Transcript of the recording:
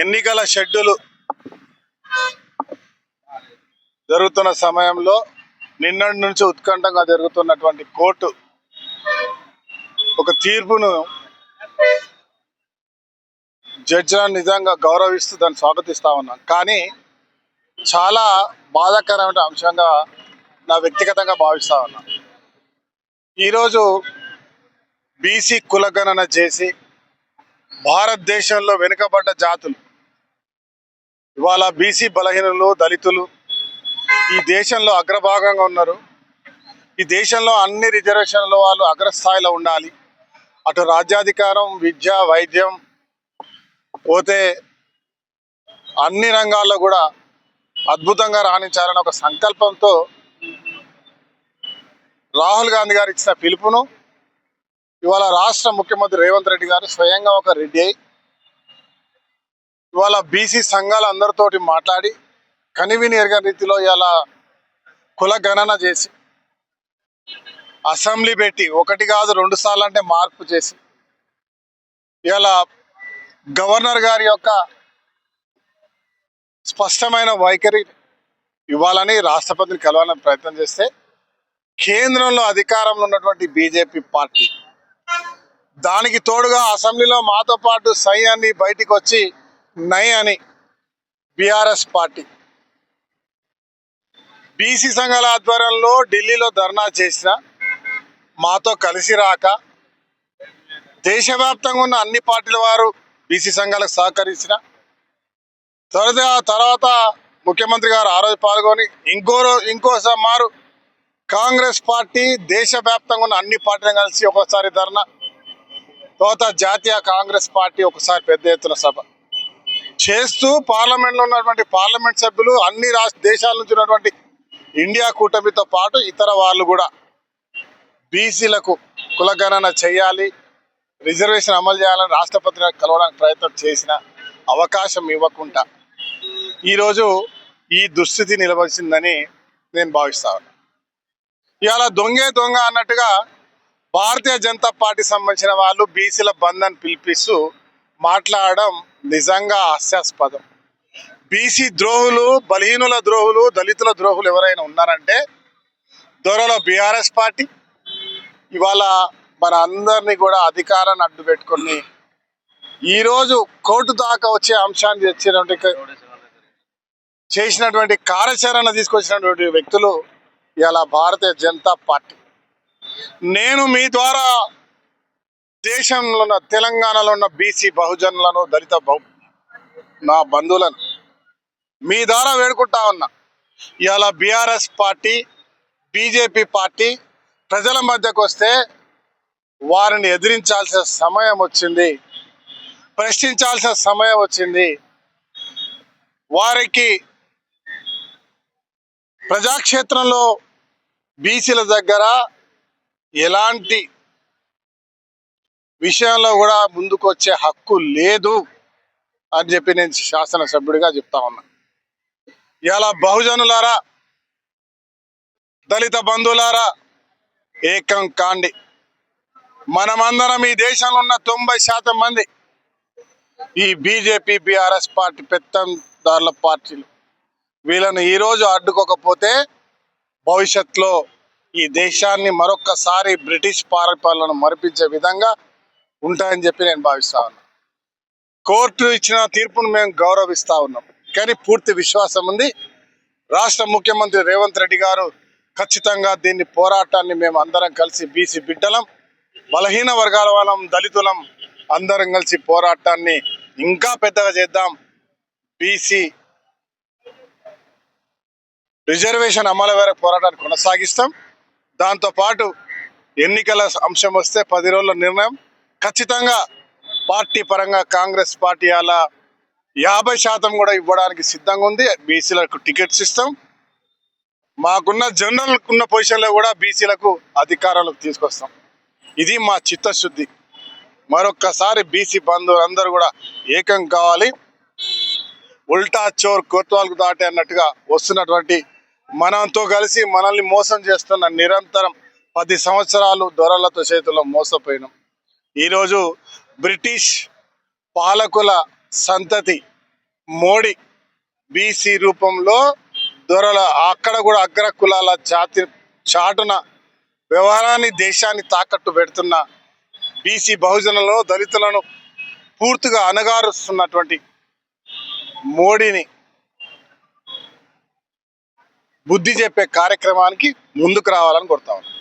ఎన్నికల షెడ్యూల్ జరుగుతున్న సమయంలో నిన్నటి నుంచి ఉత్కంఠంగా జరుగుతున్నటువంటి కోర్టు ఒక తీర్పును జడ్జిలను నిజంగా గౌరవిస్తూ దాన్ని స్వాగతిస్తా ఉన్నాం. కానీ చాలా బాధాకరమైన అంశంగా నా వ్యక్తిగతంగా భావిస్తా ఉన్నా. ఈరోజు బీసీ కులగణన చేసి భారతదేశంలో వెనుకబడ్డ జాతులు, ఇవాళ బీసీ బలహీనులు, దళితులు ఈ దేశంలో అగ్రభాగంగా ఉన్నారు. ఈ దేశంలో అన్ని రిజర్వేషన్ల వాళ్ళు అగ్రస్థాయిలో ఉండాలి. అటు రాజ్యాధికారం, విద్య, వైద్యం పోతే అన్ని రంగాల్లో కూడా అద్భుతంగా రాణించాలని ఒక సంకల్పంతో రాహుల్ గాంధీ గారు ఇచ్చిన పిలుపును ఇవాళ రాష్ట్ర ముఖ్యమంత్రి రేవంత్ రెడ్డి గారు స్వయంగా ఒక రెడ్డి అయి ఇవాళ బీసీ సంఘాల అందరితోటి మాట్లాడి కనివిని ఎరగని రీతిలో ఇలా కుల గణన చేసి అసెంబ్లీ పెట్టి 1 కాదు 2 సార్లు అంటే మార్పు చేసి ఇలా గవర్నర్ గారి యొక్క స్పష్టమైన వైఖరి ఇవ్వాలని రాష్ట్రపతిని కలవాలని ప్రయత్నం చేస్తే కేంద్రంలో అధికారంలో ఉన్నటువంటి బీజేపీ పార్టీ దానికి తోడుగా అసెంబ్లీలో మాతో పాటు సై అని బయటికి వచ్చి నై అని బీఆర్ఎస్ పార్టీ బీసీ సంఘాల ఆధ్వర్యంలో ఢిల్లీలో ధర్నా చేసిన మాతో కలిసి రాక దేశవ్యాప్తంగా ఉన్న అన్ని పార్టీల వారు బీసీ సంఘాలకు సహకరించిన తర్వాత ముఖ్యమంత్రి గారు ఆ రోజు పాల్గొని ఇంకోసారి మారు కాంగ్రెస్ పార్టీ దేశవ్యాప్తంగా ఉన్న అన్ని పార్టీలను కలిసి ఒకసారి ధర్నా, తర్వాత జాతీయ కాంగ్రెస్ పార్టీ ఒకసారి పెద్ద ఎత్తున సభ చేస్తూ పార్లమెంట్లో ఉన్నటువంటి పార్లమెంట్ సభ్యులు అన్ని దేశాల నుంచి ఉన్నటువంటి ఇండియా కూటమితో పాటు ఇతర వాళ్ళు కూడా బీసీలకు కులగణన చేయాలి, రిజర్వేషన్ అమలు చేయాలని రాష్ట్రపతిని కలవడానికి ప్రయత్నం చేసిన అవకాశం ఇవ్వకుండా ఈరోజు ఈ దుస్థితి నిలవలసిందని నేను భావిస్తాను. ఇవాళ దొంగ అన్నట్టుగా భారతీయ జనతా పార్టీ సంబంధించిన వాళ్ళు బీసీల బంద్ అని పిలిపిస్తూ మాట్లాడడం నిజంగా హాస్యాస్పదం. బీసీ ద్రోహులు, బలహీనుల ద్రోహులు, దళితుల ద్రోహులు ఎవరైనా ఉన్నారంటే దొరలో బీఆర్ఎస్ పార్టీ ఇవాళ మన అందరినీ కూడా అధికారాన్ని అడ్డు పెట్టుకొని ఈరోజు కోర్టు దాకా వచ్చే అంశాన్ని చేసినటువంటి కార్యాచరణ తీసుకొచ్చినటువంటి వ్యక్తులు ఇలా భారతీయ జనతా పార్టీ. నేను మీ ద్వారా దేశంలో ఉన్న తెలంగాణలో ఉన్న బీసీ బహుజనులను, దళిత నా బంధువులను మీ ద్వారా వేడుకుంటా ఉన్నా. ఇవాళ బీఆర్ఎస్ పార్టీ, బీజేపీ పార్టీ ప్రజల మధ్యకు వస్తే వారిని ఎదిరించాల్సిన సమయం వచ్చింది, ప్రశ్నించాల్సిన సమయం వచ్చింది. వారికి ప్రజాక్షేత్రంలో బీసీల దగ్గర ఎలాంటి విషయంలో కూడా ముందుకు వచ్చే హక్కు లేదు అని చెప్పి నేను శాసనసభ్యుడిగా చెప్తా ఉన్నా. ఇలా బహుజనులారా, దళిత బంధువులారా ఏకం కాండి. మనమందరం ఈ దేశంలో ఉన్న 90% మంది ఈ బీజేపీ, బీఆర్ఎస్ పార్టీ పెత్తందారుల పార్టీలు వీళ్ళను ఈరోజు అడ్డుకోకపోతే భవిష్యత్తులో ఈ దేశాన్ని మరొక్కసారి బ్రిటిష్ పరిపాలన మరిపించే విధంగా ఉంటాయని చెప్పి నేను భావిస్తా ఉన్నా. కోర్టు ఇచ్చిన తీర్పును మేము గౌరవిస్తా ఉన్నాం, కానీ పూర్తి విశ్వాసం ఉంది రాష్ట్ర ముఖ్యమంత్రి రేవంత్ రెడ్డి గారు ఖచ్చితంగా దీన్ని పోరాటాన్ని మేము అందరం కలిసి బీసీ బిడ్డలం, బలహీన వర్గాల వాళ్ళం, దళితులం అందరం కలిసి పోరాటాన్ని ఇంకా పెద్దగా చేద్దాం. బీసీ రిజర్వేషన్ అమలు వరకు పోరాటాన్ని కొనసాగిస్తాం. దాంతోపాటు ఎన్నికల అంశం వస్తే 10 రోజుల నిర్ణయం ఖచ్చితంగా పార్టీ పరంగా కాంగ్రెస్ పార్టీ అలా 50% కూడా ఇవ్వడానికి సిద్ధంగా ఉంది. బీసీలకు టికెట్స్ ఇస్తాం. మాకున్న జనరల్ ఉన్న పొజిషన్లో కూడా బీసీలకు అధికారాలకు తీసుకొస్తాం. ఇది మా చిత్తశుద్ధి. మరొక్కసారి బీసీ బంధువులందరూ కూడా ఏకం కావాలి. ఉల్టా చోర్ కోత్వాల్కు దాటే అన్నట్టుగా వస్తున్నటువంటి మనతో కలిసి మనల్ని మోసం చేస్తున్న నిరంతరం 10 సంవత్సరాలు దొరలతో చేతుల్లో మోసపోయినాం. ఈరోజు బ్రిటిష్ పాలకుల సంతతి మోడీ బీసీ రూపంలో దొరల అక్కడ కూడా అగ్ర కులాల జాతి చాటున వ్యవహారాన్ని దేశాన్ని తాకట్టు పెడుతున్న బీసీ బహుజనులను దళితులను పూర్తిగా అణగారుస్తున్నటువంటి మోడీని బుద్ధి చెప్పే కార్యక్రమానికి ముందుకు రావాలని కోరుతా ఉన్నాను.